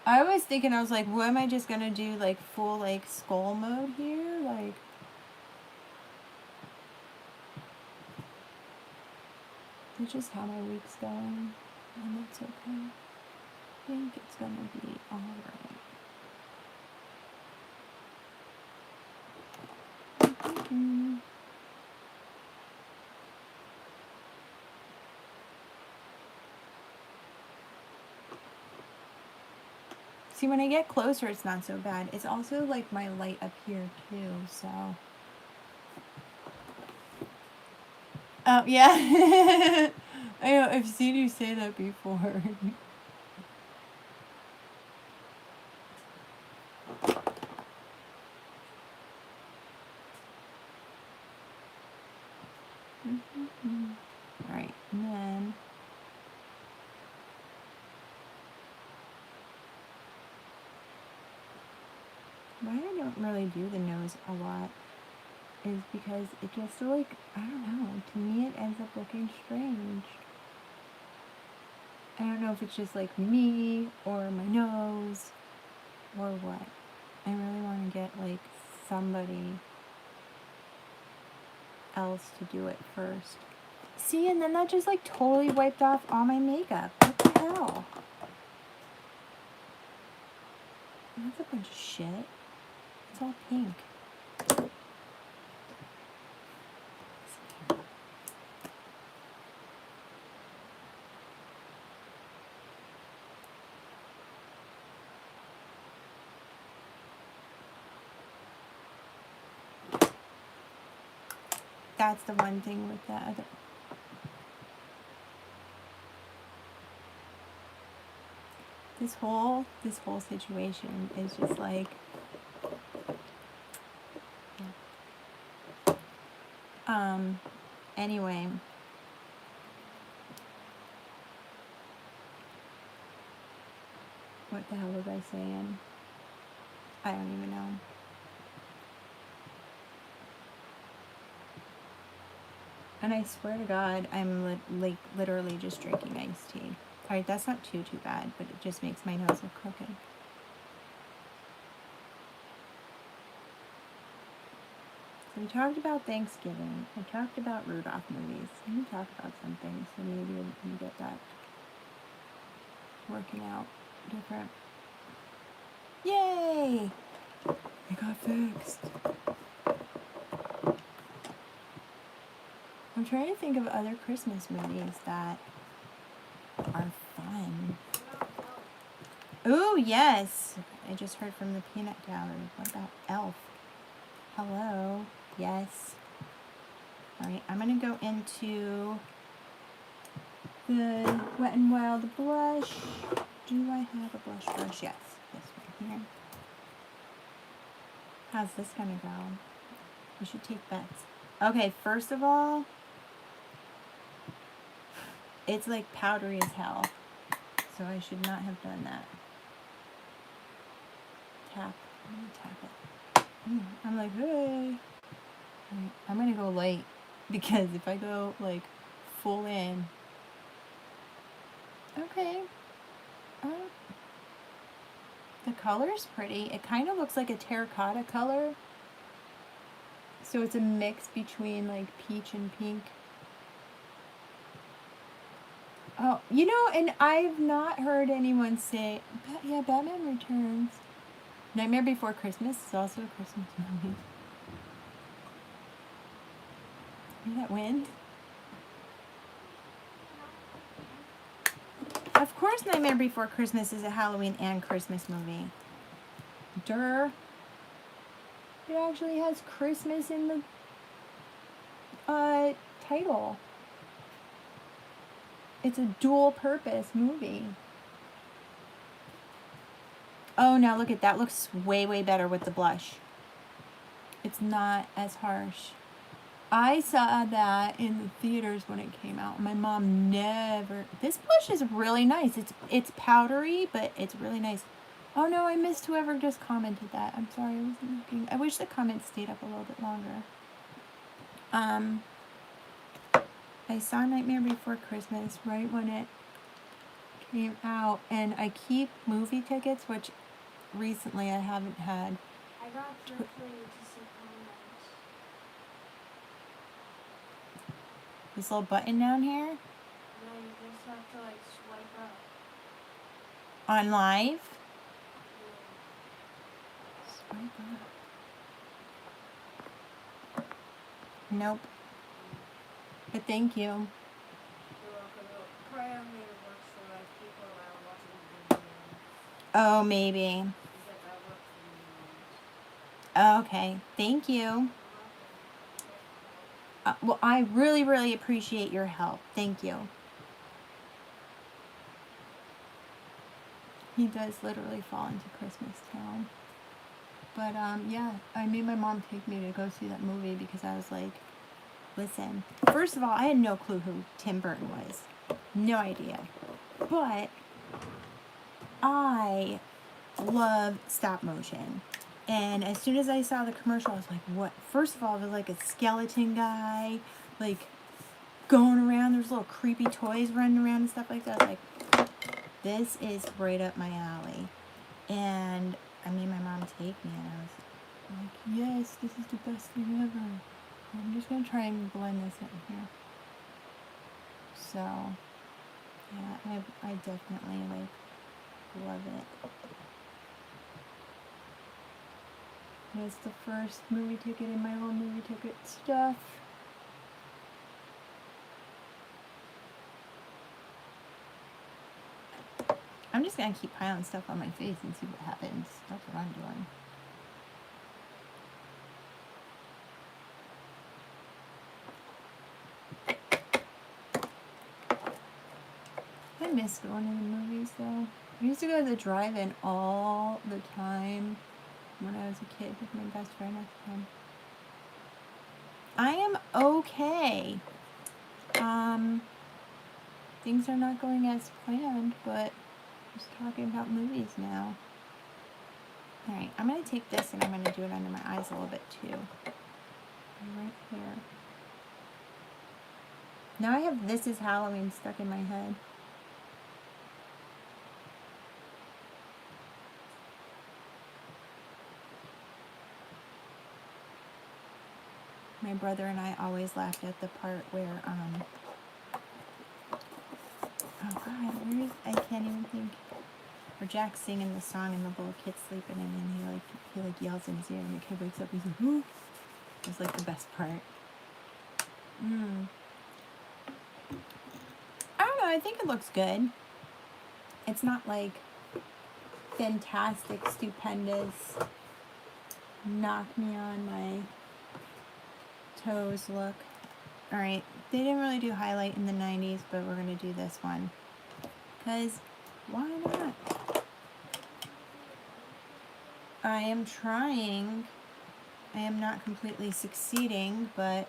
I was thinking, I was like, what am I just gonna do, like full like skull mode here? Like, that's just how my week's going, and that's okay. I think it's gonna be alright. See, when I get closer, it's not so bad. It's also like my light up here too, so. Oh, yeah. I know, I've seen you say that before. Alright, and then why I don't really do the nose a lot is because it just like, I don't know, to me it ends up looking strange. I don't know if it's just like me or my nose or what. I really want to get like somebody else to do it first. See, and then that just like totally wiped off all my makeup. What the hell? That's a bunch of shit. It's all pink. That's the one thing with the other. This whole situation is just like, anyway. What the hell was I saying? I don't even know. And I swear to God, I'm like literally just drinking iced tea. Alright, that's not too bad, but it just makes my nose look crooked. So we talked about Thanksgiving. I talked about Rudolph movies. Let me talk about something, so maybe we can get that working out different. Yay! It got fixed. I'm trying to think of other Christmas movies that are fun. Ooh, yes! I just heard from the peanut gallery. What about Elf? Hello. Yes. Alright, I'm going to go into the Wet n Wild blush. Do I have a blush brush? Yes. This one here. How's this going to go? We should take bets. Okay, first of all, it's like powdery as hell. So I should not have done that. Tap. I'm going to tap it. I'm like, hey. I'm going to go light. Because if I go, like, full in. Okay. The color's pretty. It kind of looks like a terracotta color. So it's a mix between, like, peach and pink. Oh, you know, and I've not heard anyone say, yeah, Batman Returns. Nightmare Before Christmas is also a Christmas movie. Hear that wind? Of course Nightmare Before Christmas is a Halloween and Christmas movie. Durr. It actually has Christmas in the title. It's a dual purpose movie. Oh, now look at that. Looks way, way better with the blush. It's not as harsh. I saw that in the theaters when it came out. My mom never... This blush is really nice. It's powdery, but it's really nice. Oh no, I missed whoever just commented that. I'm sorry, I wasn't looking. I wish the comments stayed up a little bit longer. I saw Nightmare Before Christmas right when it came out, and I keep movie tickets, which recently I haven't had. I got virtually to see comments. This little button down here No, you just have to like swipe up. on live. Yeah. Swipe up. Nope. But thank you. You're welcome. It'll probably only works for like people around watching the video. Oh, maybe. Because that works for me. Okay. Thank you. You're welcome. Well, I really, really appreciate your help. Thank you. He does literally fall into Christmas Town. But, yeah, I made my mom take me to go see that movie because I was like, listen, first of all, I had no clue who Tim Burton was. No idea. But I love stop motion. And as soon as I saw the commercial, I was like, what? First of all, it was like a skeleton guy, like, going around. There's little creepy toys running around and stuff like that. I was like, this is right up my alley. And I made my mom take me, and I was like, yes, this is the best thing ever. I'm just going to try and blend this in here. So, yeah, I definitely, like, love it. It's the first movie ticket in my whole movie ticket stuff. I'm just gonna keep piling stuff on my face and see what happens. That's what I'm doing. I miss going to the movies though. I used to go to the drive-in all the time when I was a kid with my best friend at the time. I am okay. Things are not going as planned, but I'm just talking about movies now. Alright, I'm going to take this and I'm going to do it under my eyes a little bit too. Right here. Now I have This Is Halloween stuck in my head. My brother and I always laughed at the part where, oh God, where is, I can't even think. Where Jack's singing the song and the little kid's sleeping and then he yells in his ear and the kid wakes up and he's like, whoo. It's like the best part. I don't know, I think it looks good. It's not like fantastic, stupendous, knock me on my toes look. Alright, they didn't really do highlight in the 90s, but we're going to do this one. Because, why not? I am trying. I am not completely succeeding, but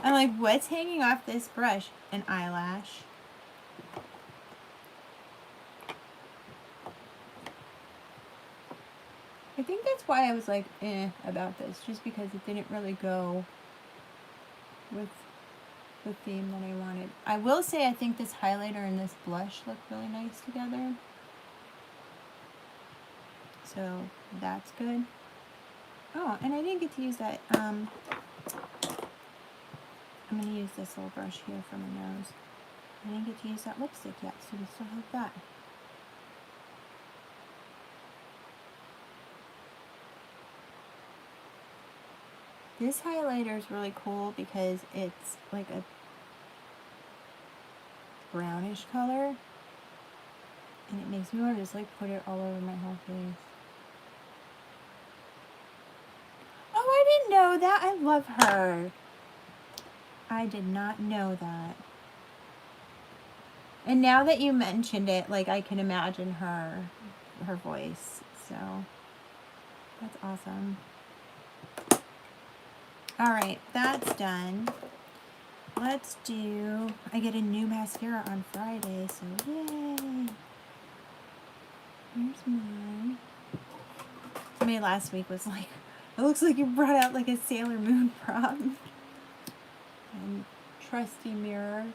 I'm like, what's hanging off this brush? An eyelash. I think that's why I was like, about this, just because it didn't really go with the theme that I wanted. I will say I think this highlighter and this blush look really nice together. So that's good. Oh, and I didn't get to use that. I'm going to use this little brush here for my nose. I didn't get to use that lipstick yet, so we still have that. This highlighter is really cool because it's like a brownish color. And it makes me want to just like put it all over my whole face. Oh, I didn't know that. I love her. I did not know that. And now that you mentioned it, like I can imagine her voice. So that's awesome. All right, that's done. Let's do, I get a new mascara on Friday, so yay. Here's mine. Somebody last week was like, it looks like you brought out like a Sailor Moon prop. And trusty mirror.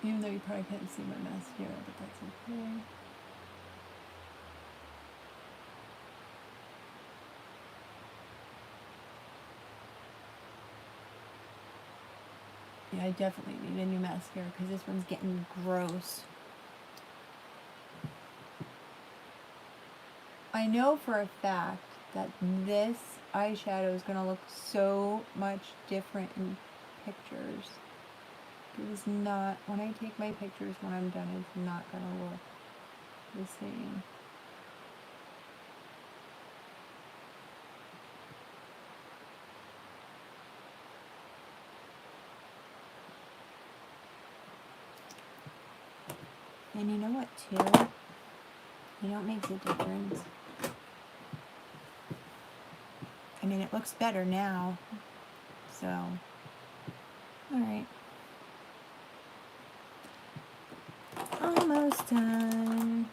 Even though you probably can't see my mascara, but that's okay. Yeah, I definitely need a new mascara because this one's getting gross. I know for a fact that this eyeshadow is going to look so much different in pictures. It is not, when I take my pictures when I'm done, it's not going to look the same. And you know what too? You know what makes a difference? I mean, it looks better now. So, alright. Almost done.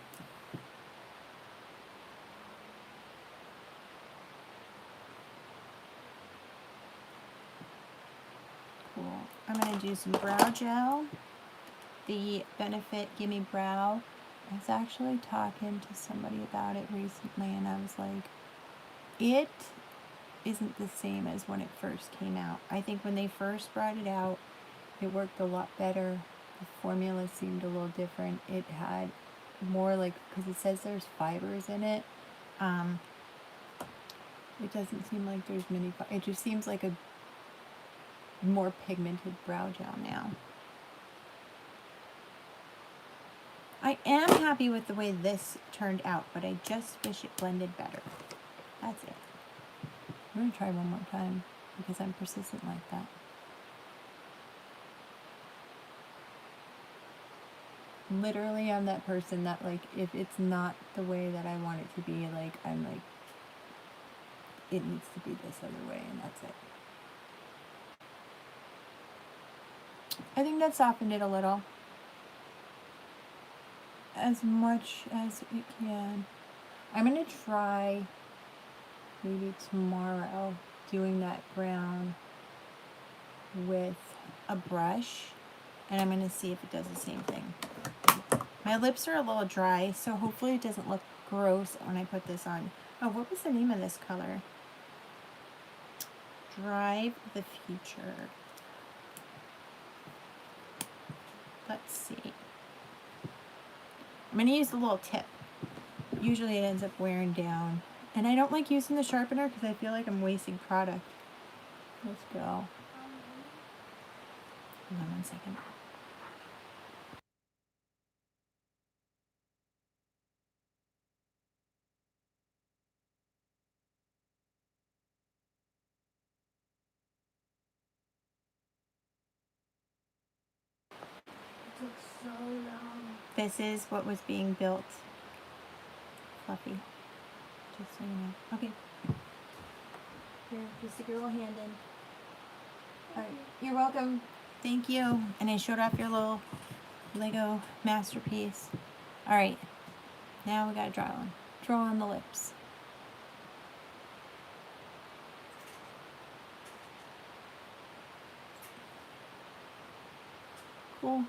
Cool. I'm going to do some brow gel. The Benefit Gimme Brow. I was actually talking to somebody about it recently and I was like, it isn't the same as when it first came out. I think when they first brought it out, it worked a lot better. The formula seemed a little different. It had more like, because it says there's fibers in it. It doesn't seem like there's many, it just seems like a more pigmented brow gel now. I am happy with the way this turned out, but I just wish it blended better. That's it. I'm going to try one more time because I'm persistent like that. Literally, I'm that person that, like, if it's not the way that I want it to be, like, I'm like, it needs to be this other way, and that's it. I think that softened it a little. As much as it can. I'm going to try maybe tomorrow doing that brown with a brush, and I'm going to see if it does the same thing. My lips are a little dry, so hopefully it doesn't look gross when I put this on. Oh, what was the name of this color? Drive the Future. Let's see. I'm going to use the little tip. Usually it ends up wearing down. And I don't like using the sharpener because I feel like I'm wasting product. Let's go. Hold on 1 second. It took so long. This is what was being built. Fluffy. Just so you know. Okay. Here, you stick your little hand in. Alright. You're welcome. Thank you. And I showed off your little Lego masterpiece. Alright. Now we gotta draw on. Draw on the lips. Cool.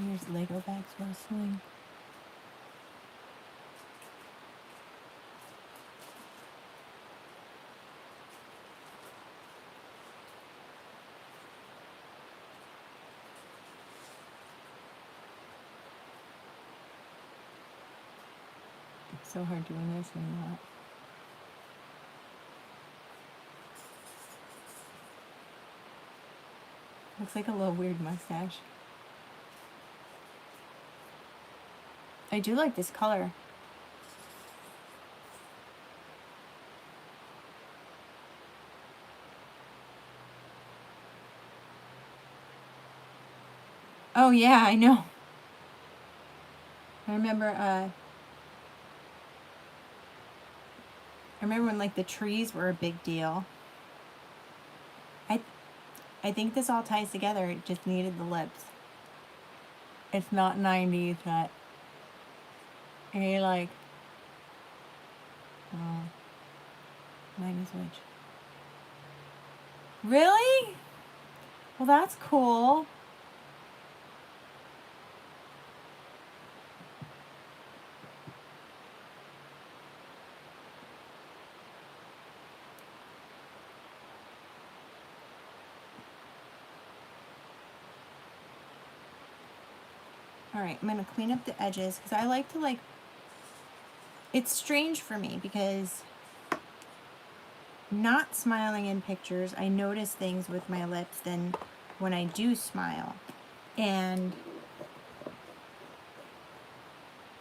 Here's Lego bags rustling. It's so hard doing this and not. Looks like a little weird mustache. I do like this color. Oh yeah, I know. I remember when like the trees were a big deal. I think this all ties together. It just needed the lips. It's not 90s that any like 90s witch. Really? Well, that's cool. All right, I'm gonna clean up the edges because I like to like. It's strange for me because not smiling in pictures, I notice things with my lips than when I do smile. And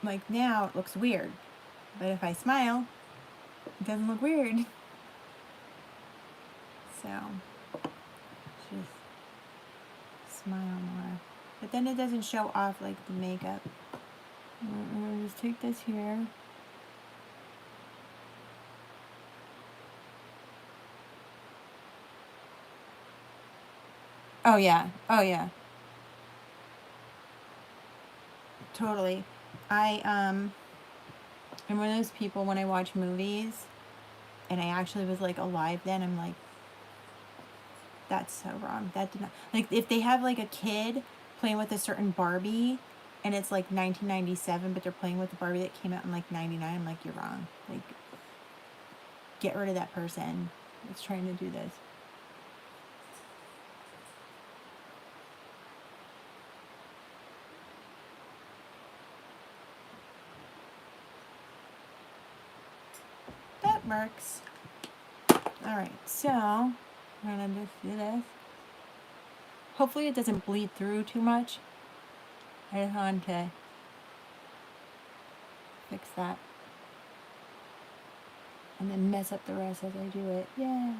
like now it looks weird, but if I smile, it doesn't look weird. So just smile more. But then it doesn't show off like the makeup. I'm gonna just take this here. Oh yeah. Oh yeah. Totally. I'm one of those people when I watch movies and I actually was like alive then, I'm like, that's so wrong. That did not, like, if they have like a kid playing with a certain Barbie and it's like 1997, but they're playing with the Barbie that came out in like 99, I'm like, you're wrong. Like, get rid of that person that's trying to do this. That works. Alright, so I'm gonna just do this. Hopefully it doesn't bleed through too much. I just want to fix that. And then mess up the rest as I do it. Yeah.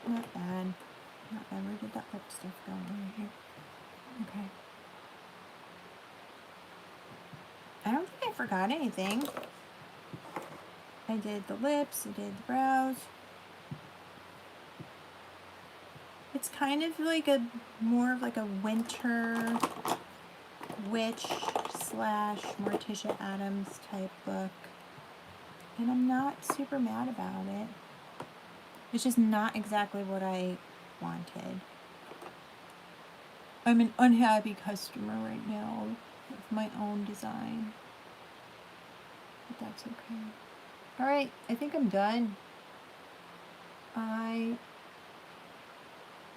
Not bad. Not bad. Where did that lip stuff go? Over here. Okay. I don't think I forgot anything. I did the lips, I did the brows. It's kind of like a more of like a winter witch slash Morticia Adams type look. And I'm not super mad about it. It's just not exactly what I wanted. I'm an unhappy customer right now with my own design. But that's okay. Alright, I think I'm done.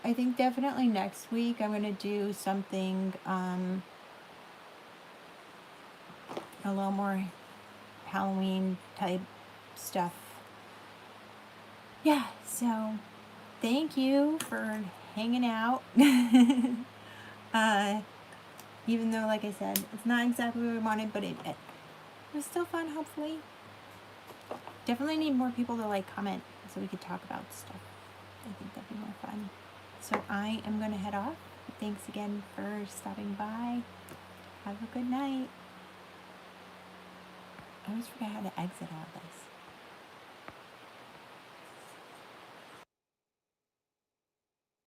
I think definitely next week I'm going to do something a little more Halloween type stuff. Yeah, so thank you for hanging out. Even though, like I said, it's not exactly what I wanted, but it was still fun, hopefully. Definitely need more people to like comment so we could talk about stuff. I think that'd be more fun. So I am going to head off. Thanks again for stopping by. Have a good night. I always forget how to exit all this.